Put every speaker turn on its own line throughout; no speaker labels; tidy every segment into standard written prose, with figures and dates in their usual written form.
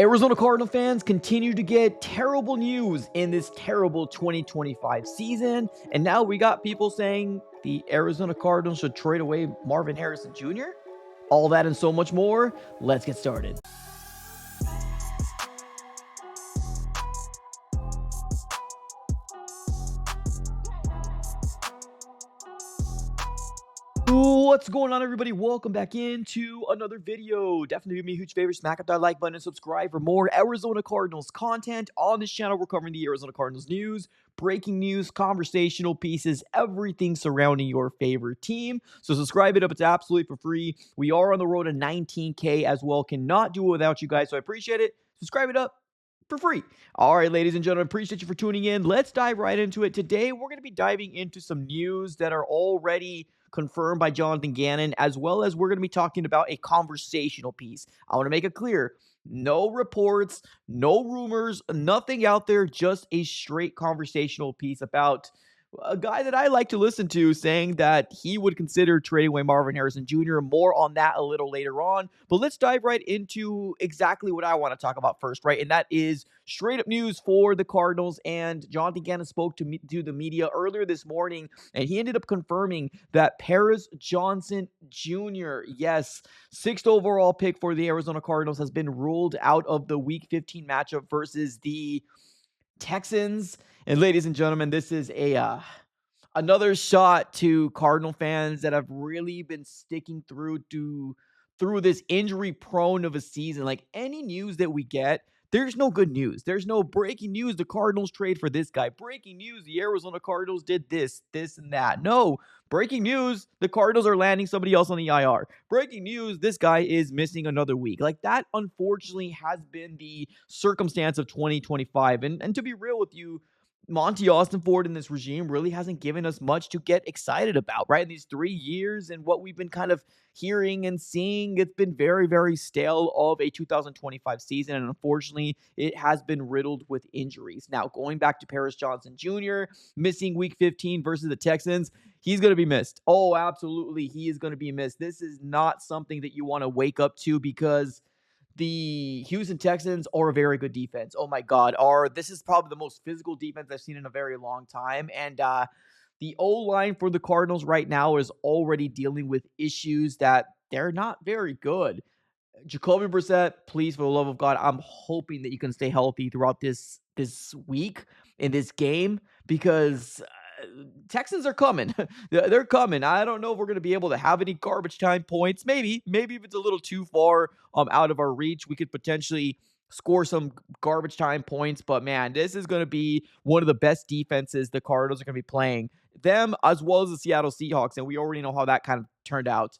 Arizona Cardinal fans continue to get terrible news in this terrible 2025 season, and now we got people saying the Arizona Cardinals should trade away Marvin Harrison Jr. All that and so much more. Let's get started. What's going on, everybody? Welcome back into another video. Definitely do me a huge favor, smack up that like button and subscribe for more Arizona Cardinals content. On this channel, we're covering the Arizona Cardinals news, breaking news, conversational pieces, everything surrounding your favorite team. So subscribe it up. It's absolutely for free. We are on the road to 19K as well. Cannot do it without you guys, so I appreciate it. Subscribe it up for free. All right, ladies and gentlemen, appreciate you for tuning in. Let's dive right into it. Today, we're going to be diving into some news that are already confirmed by Jonathan Gannon, as well as we're going to be talking about a conversational piece. I want to make it clear, no reports, no rumors, nothing out there, just a straight conversational piece about a guy that I like to listen to saying that he would consider trading away Marvin Harrison Jr. More on that a little later on. But let's dive right into exactly what I want to talk about first, right? And that is straight up news for the Cardinals. And Jonathan Gannon spoke to the media earlier this morning, and he ended up confirming that Paris Johnson Jr., yes, 6th overall pick for the Arizona Cardinals, has been ruled out of the Week 15 matchup versus the Texans. And ladies and gentlemen, this is another shot to Cardinal fans that have really been sticking through this injury prone of a season. Like, any news that we get, there's no good news. There's no breaking news. The Cardinals trade for this guy. Breaking news. The Arizona Cardinals did this, and that. No. Breaking news. The Cardinals are landing somebody else on the IR. Breaking news. This guy is missing another week. Like, that, unfortunately, has been the circumstance of 2025. And to be real with you, Monty Austin-Ford in this regime really hasn't given us much to get excited about, right? In these 3 years and what we've been kind of hearing and seeing, it's been very, very stale of a 2025 season. And unfortunately, it has been riddled with injuries. Now, going back to Paris Johnson Jr., missing Week 15 versus the Texans, he's going to be missed. Oh, absolutely. He is going to be missed. This is not something that you want to wake up to, because the Houston Texans are a very good defense. Oh my God. This is probably the most physical defense I've seen in a very long time. And the O-line for the Cardinals right now is already dealing with issues that they're not very good. Jacoby Brissett, please, for the love of God, I'm hoping that you can stay healthy throughout this week in this game, because Texans are coming. They're coming. I don't know if we're going to be able to have any garbage time points. Maybe if it's a little too far out of our reach, we could potentially score some garbage time points. But man, this is going to be one of the best defenses the Cardinals are going to be playing. Them as well as the Seattle Seahawks, and we already know how that kind of turned out.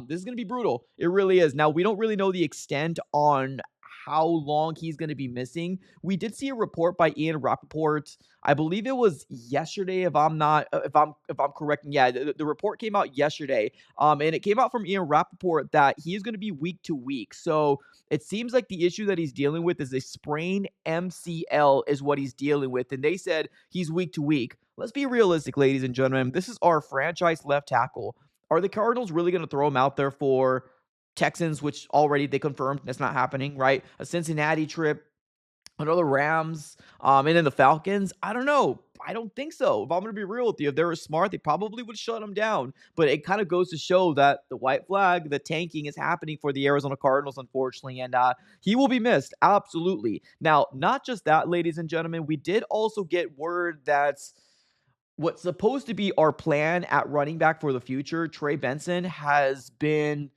This is going to be brutal. It really is. Now, we don't really know the extent on how long he's going to be missing. We did see a report by Ian Rappaport. I believe it was yesterday, if I'm correct. Yeah, the report came out yesterday. And it came out from Ian Rappaport that he is going to be week to week. So it seems like the issue that he's dealing with is a sprained MCL is what he's dealing with. And they said he's week to week. Let's be realistic, ladies and gentlemen. This is our franchise left tackle. Are the Cardinals really going to throw him out there for Texans, which already they confirmed that's not happening, right? A Cincinnati trip, another Rams, and then the Falcons? I don't know. I don't think so. If I'm going to be real with you, if they were smart, they probably would shut him down. But it kind of goes to show that the white flag, the tanking is happening for the Arizona Cardinals, unfortunately, and he will be missed. Absolutely. Now, not just that, ladies and gentlemen, we did also get word that's what's supposed to be our plan at running back for the future. Trey Benson has been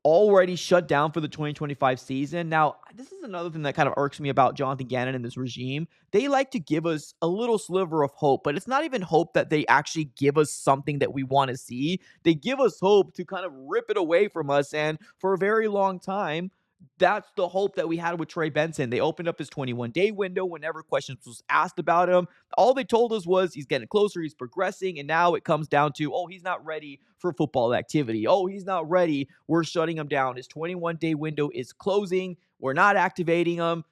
already shut down for the 2025 season. Now, this is another thing that kind of irks me about Jonathan Gannon and this regime. They like to give us a little sliver of hope, but it's not even hope that they actually give us something that we want to see. They give us hope to kind of rip it away from us, and for a very long time, that's the hope that we had with Trey Benson. They opened up his 21-day window whenever questions was asked about him. All they told us was he's getting closer, he's progressing, and now it comes down to, oh, he's not ready for football activity. Oh, he's not ready. We're shutting him down. His 21-day window is closing. We're not activating him.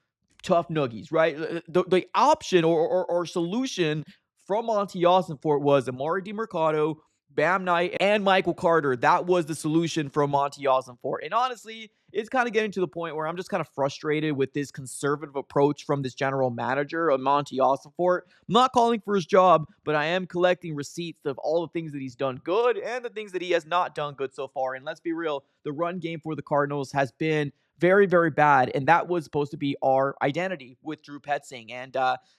Tough noogies, right? The option or solution from Monty Austin-Ford was Amari DiMercado, Bam Knight, and Michael Carter. That was the solution from Monty Austin-Ford. And honestly, it's kind of getting to the point where I'm just kind of frustrated with this conservative approach from this general manager, Monty Ossenfort. I'm not calling for his job, but I am collecting receipts of all the things that he's done good and the things that he has not done good so far. And let's be real, the run game for the Cardinals has been very, very bad. And that was supposed to be our identity with Drew Petzing. And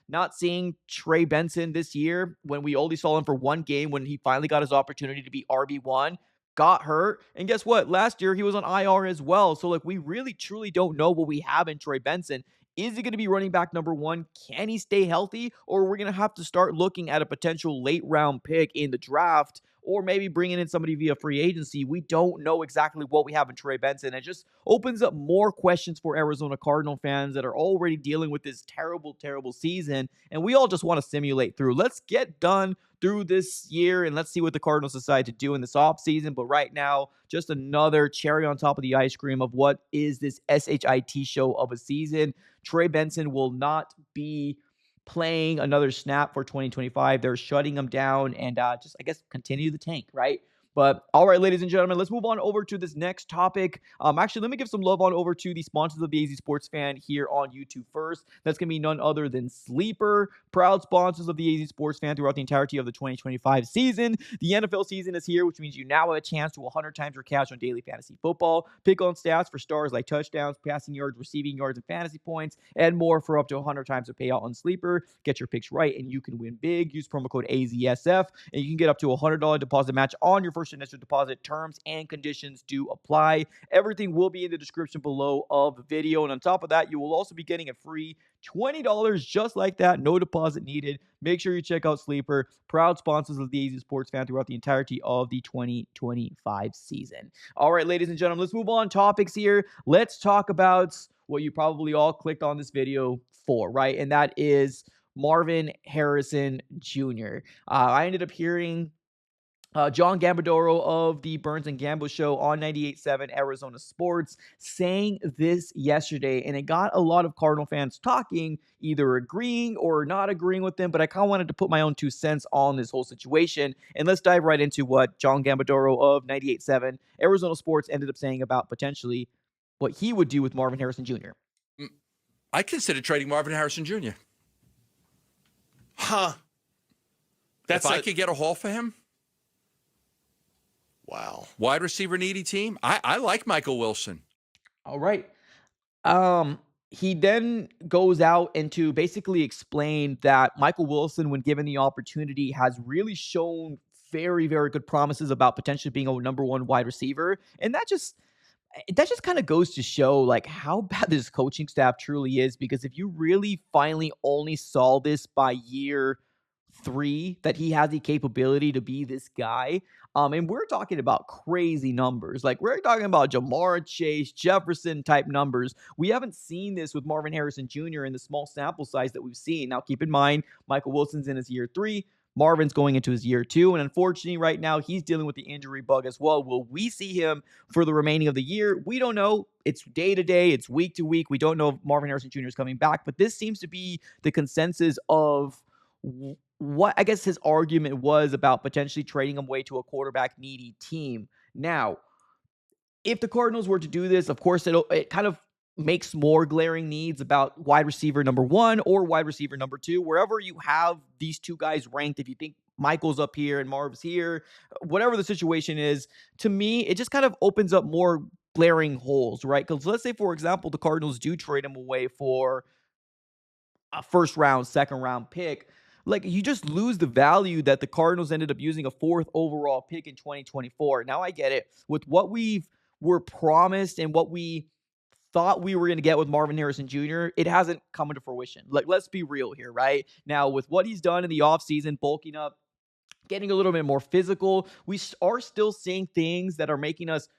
not seeing Trey Benson this year when we only saw him for one game when he finally got his opportunity to be RB1, got hurt. And guess what? Last year, he was on IR as well. So, like, we really, truly don't know what we have in Trey Benson. Is he going to be running back number one? Can he stay healthy? Or we're going to have to start looking at a potential late round pick in the draft, or maybe bringing in somebody via free agency. We don't know exactly what we have in Trey Benson. It just opens up more questions for Arizona Cardinal fans that are already dealing with this terrible, terrible season. And we all just want to simulate through. Let's get done through this year and let's see what the Cardinals decide to do in this offseason. But right now, just another cherry on top of the ice cream of what is this SHIT show of a season. Trey Benson will not be playing another snap for 2025. They're shutting him down and just, I guess, continue the tank, right? But all right, ladies and gentlemen, let's move on over to this next topic. Actually, let me give some love on over to the sponsors of the AZ Sports Fan here on YouTube first. That's going to be none other than Sleeper, proud sponsors of the AZ Sports Fan throughout the entirety of the 2025 season. The NFL season is here, which means you now have a chance to 100 times your cash on daily fantasy football. Pick on stats for stars like touchdowns, passing yards, receiving yards, and fantasy points, and more for up to 100 times the payout on Sleeper. Get your picks right, and you can win big. Use promo code AZSF, and you can get up to a $100 deposit match on your first initial deposit. Terms and conditions do apply. Everything will be in the description below of the video. And on top of that, you will also be getting a free $20 just like that. No deposit needed. Make sure you check out Sleeper, proud sponsors of the AZ Sports Fan throughout the entirety of the 2025 season. All right, ladies and gentlemen, let's move on topics here. Let's talk about what you probably all clicked on this video for, right? And that is Marvin Harrison Jr. I ended up hearing John Gambadoro of the Burns and Gamble show on 98.7 Arizona Sports saying this yesterday, and it got a lot of Cardinal fans talking, either agreeing or not agreeing with them, but I kind of wanted to put my own 2 cents on this whole situation, and let's dive right into what John Gambadoro of 98.7 Arizona Sports ended up saying about potentially what he would do with Marvin Harrison Jr.
I consider trading Marvin Harrison Jr.
Huh.
If I could get a haul for him.
Wow.
Wide receiver needy team. I like Michael Wilson.
All right. He then goes out and to basically explain that Michael Wilson, when given the opportunity, has really shown very, very good promises about potentially being a number one wide receiver. And that just kind of goes to show like how bad this coaching staff truly is, because if you really finally only saw this by year 3 that he has the capability to be this guy, and we're talking about crazy numbers. Like, we're talking about Jamar Chase, Jefferson type numbers. We haven't seen this with Marvin Harrison Jr. in the small sample size that we've seen. Now, keep in mind, Michael Wilson's in his year 3. Marvin's going into his year 2, and unfortunately right now he's dealing with the injury bug as well. Will we see him for the remaining of the year? We don't know. It's day to day. It's week to week. We don't know if Marvin Harrison Jr. is coming back, but this seems to be the consensus of what I guess his argument was about potentially trading him away to a quarterback needy team. Now, if the Cardinals were to do this, of course, it kind of makes more glaring needs about wide receiver number 1 or wide receiver number 2, wherever you have these two guys ranked. If you think Michael's up here and Marv's here, whatever the situation is, to me, it just kind of opens up more glaring holes, right? Because let's say, for example, the Cardinals do trade him away for a first round, second round pick. Like, you just lose the value that the Cardinals ended up using a 4th overall pick in 2024. Now, I get it. With what we were promised and what we thought we were going to get with Marvin Harrison Jr., it hasn't come into fruition. Like, let's be real here, right? Now, with what he's done in the offseason, bulking up, getting a little bit more physical, we are still seeing things that are making us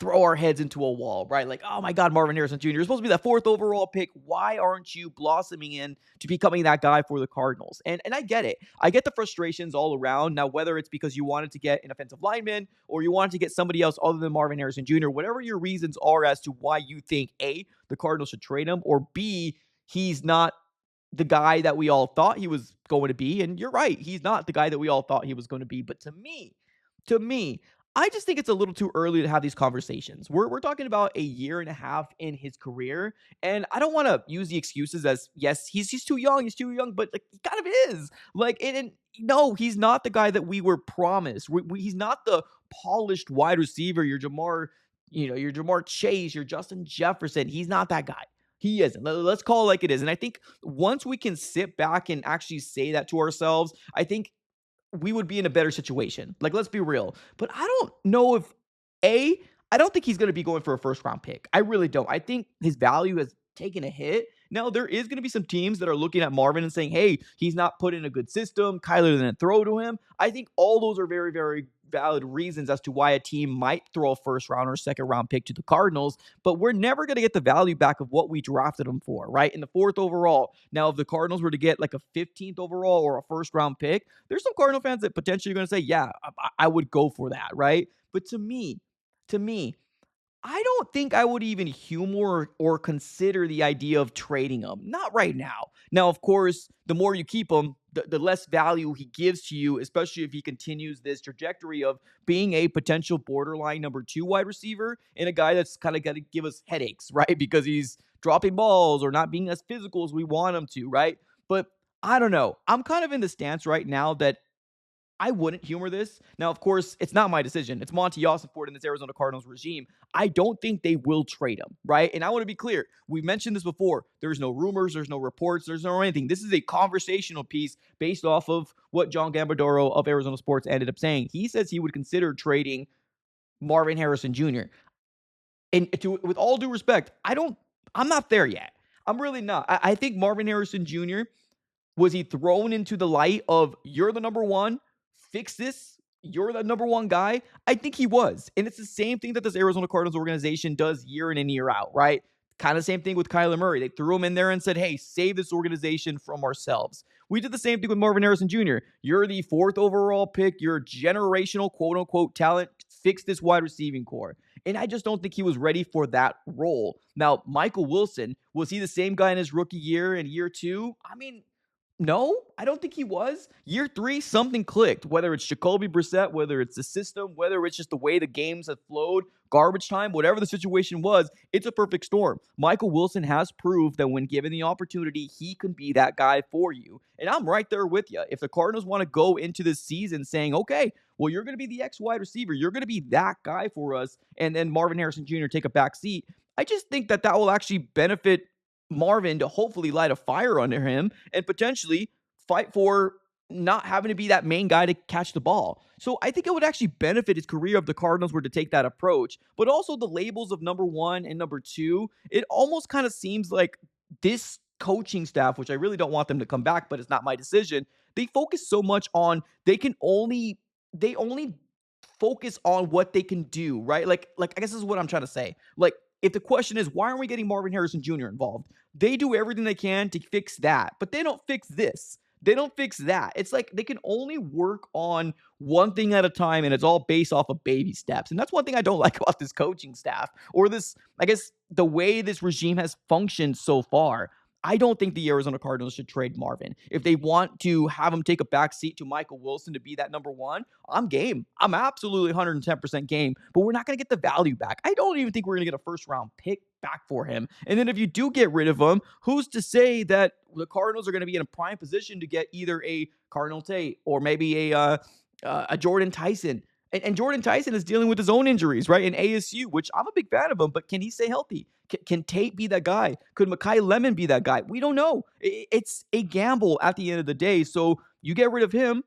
throw our heads into a wall, right? Like, oh my God, Marvin Harrison Jr., you're supposed to be that 4th overall pick. Why aren't you blossoming into becoming that guy for the Cardinals? And I get it. I get the frustrations all around. Now, whether it's because you wanted to get an offensive lineman or you wanted to get somebody else other than Marvin Harrison Jr., whatever your reasons are as to why you think, A, the Cardinals should trade him, or B, he's not the guy that we all thought he was going to be. And you're right, he's not the guy that we all thought he was going to be. But to me, I just think it's a little too early to have these conversations. We're talking about a year and a half in his career, and I don't want to use the excuses as yes, he's he's too young, but like he kind of is. Like and no, he's not the guy that we were promised. He's not the polished wide receiver. Your Jamar Chase, your Justin Jefferson. He's not that guy. He isn't. Let's call it like it is. And I think once we can sit back and actually say that to ourselves, I think we would be in a better situation. Like, let's be real. But I don't know if A, I don't think he's going to be going for a first round pick. I really don't. I think his value has taken a hit. Now, there is going to be some teams that are looking at Marvin and saying, hey, he's not put in a good system. Kyler didn't throw to him. I think all those are very, very valid reasons as to why a team might throw a first round or second round pick to the Cardinals, but we're never going to get the value back of what we drafted him for, right? In the fourth overall. Now, if the Cardinals were to get like a 15th overall or a first round pick, there's some Cardinal fans that potentially are going to say, yeah, I would go for that, right? But to me, I don't think I would even humor or consider the idea of trading him. Not right now. Now, of course, the more you keep him, the less value he gives to you, especially if he continues this trajectory of being a potential borderline number two wide receiver and a guy that's kind of got to give us headaches, right? Because he's dropping balls or not being as physical as we want him to, right? But I don't know. I'm kind of in the stance right now that I wouldn't humor this. Now, of course, it's not my decision. It's Monty Ossenford in this Arizona Cardinals regime. I don't think they will trade him, right? And I want to be clear. We mentioned this before. There's no rumors, there's no reports, there's no anything. This is a conversational piece based off of what John Gambadoro of Arizona Sports ended up saying. He says he would consider trading Marvin Harrison Jr. And with all due respect, I'm not there yet. I'm really not. I think Marvin Harrison Jr. Was he thrown into the light of you're the number one, fix this, you're the number one guy? I think he was. And it's the same thing that this Arizona Cardinals organization does year in and year out, right? Kind of same thing with Kyler Murray. They threw him in there and said, hey, save this organization from ourselves. We did the same thing with Marvin Harrison Jr. You're the fourth overall pick. You're generational, quote unquote, talent. Fix this wide receiving core. And I just don't think he was ready for that role. Now, Michael Wilson, was he the same guy in his rookie year and year two? I mean, no, I don't think he was. Year three, something clicked. Whether it's Jacoby Brissett, whether it's the system, whether it's just the way the games have flowed, garbage time, whatever the situation was, it's a perfect storm. Michael Wilson has proved that when given the opportunity, he can be that guy for you. And I'm right there with you. If the Cardinals want to go into this season saying, okay, well, you're going to be the X wide receiver, you're going to be that guy for us, and then Marvin Harrison Jr. take a back seat, I just think that will actually benefit Marvin to hopefully light a fire under him and potentially fight for not having to be that main guy to catch the ball. So I think it would actually benefit his career if the Cardinals were to take that approach. But also the labels of number one and number two, it almost kind of seems like this coaching staff, which I really don't want them to come back, but it's not my decision. They focus so much on they only focus on what they can do, right? Like I guess this is what I'm trying to say. Like if the question is why aren't we getting Marvin Harrison Jr. involved? They do everything they can to fix that, but they don't fix this. They don't fix that. It's like they can only work on one thing at a time, and it's all based off of baby steps. And that's one thing I don't like about this coaching staff or this, I guess, the way this regime has functioned so far. I don't think the Arizona Cardinals should trade Marvin. If they want to have him take a back seat to Michael Wilson to be that number one, I'm game. I'm absolutely 110% game, but we're not going to get the value back. I don't even think we're going to get a first round pick back for him. And then if you do get rid of him, who's to say that the Cardinals are going to be in a prime position to get either a Cardinal Tate or maybe a Jordan Tyson? And Jordan Tyson is dealing with his own injuries, right? In ASU, which I'm a big fan of him, but can he stay healthy? Can Tate be that guy? Could Mekhi Lemon be that guy? We don't know. It's a gamble at the end of the day. So you get rid of him,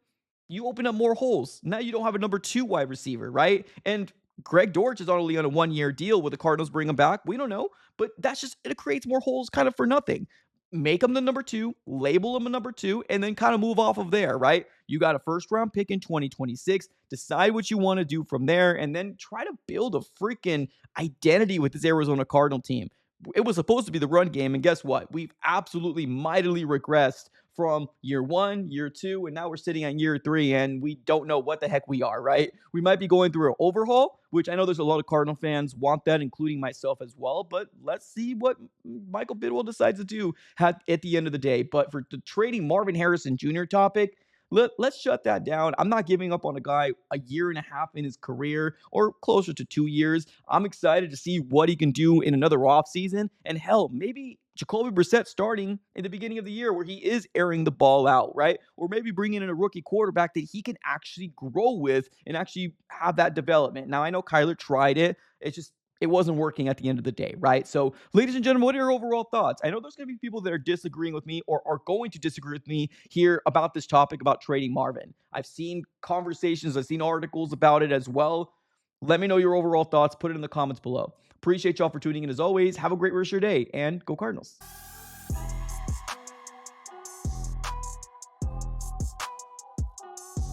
you open up more holes. Now you don't have a number two wide receiver, right? And Greg Dortch is only on a 1-year deal. With the Cardinals bring him back? We don't know. But it creates more holes kind of for nothing. Make him the number two, label him a number two, and then kind of move off of there, right? You got a first round pick in 2026. Decide what you want to do from there, and then try to build a freaking identity with this Arizona Cardinal team. It was supposed to be the run game, and guess what? We've absolutely mightily regressed from year one, year two, and now we're sitting on year three, and we don't know what the heck we are, right? We might be going through an overhaul, which I know there's a lot of Cardinal fans want that, including myself as well, but let's see what Michael Bidwell decides to do at the end of the day. But for the trading Marvin Harrison Jr. topic, let's shut that down. I'm not giving up on a guy a year and a half in his career or closer to 2 years. I'm excited to see what he can do in another offseason. And hell, maybe Jacoby Brissett starting in the beginning of the year where he is airing the ball out, right? Or maybe bringing in a rookie quarterback that he can actually grow with and actually have that development. Now, I know Kyler tried it. It's just it wasn't working at the end of the day, right? So, ladies and gentlemen, what are your overall thoughts? I know there's going to be people that are disagreeing with me or are going to disagree with me here about this topic about trading Marvin. I've seen conversations, I've seen articles about it as well. Let me know your overall thoughts. Put it in the comments below. Appreciate y'all for tuning in as always. Have a great rest of your day and go Cardinals.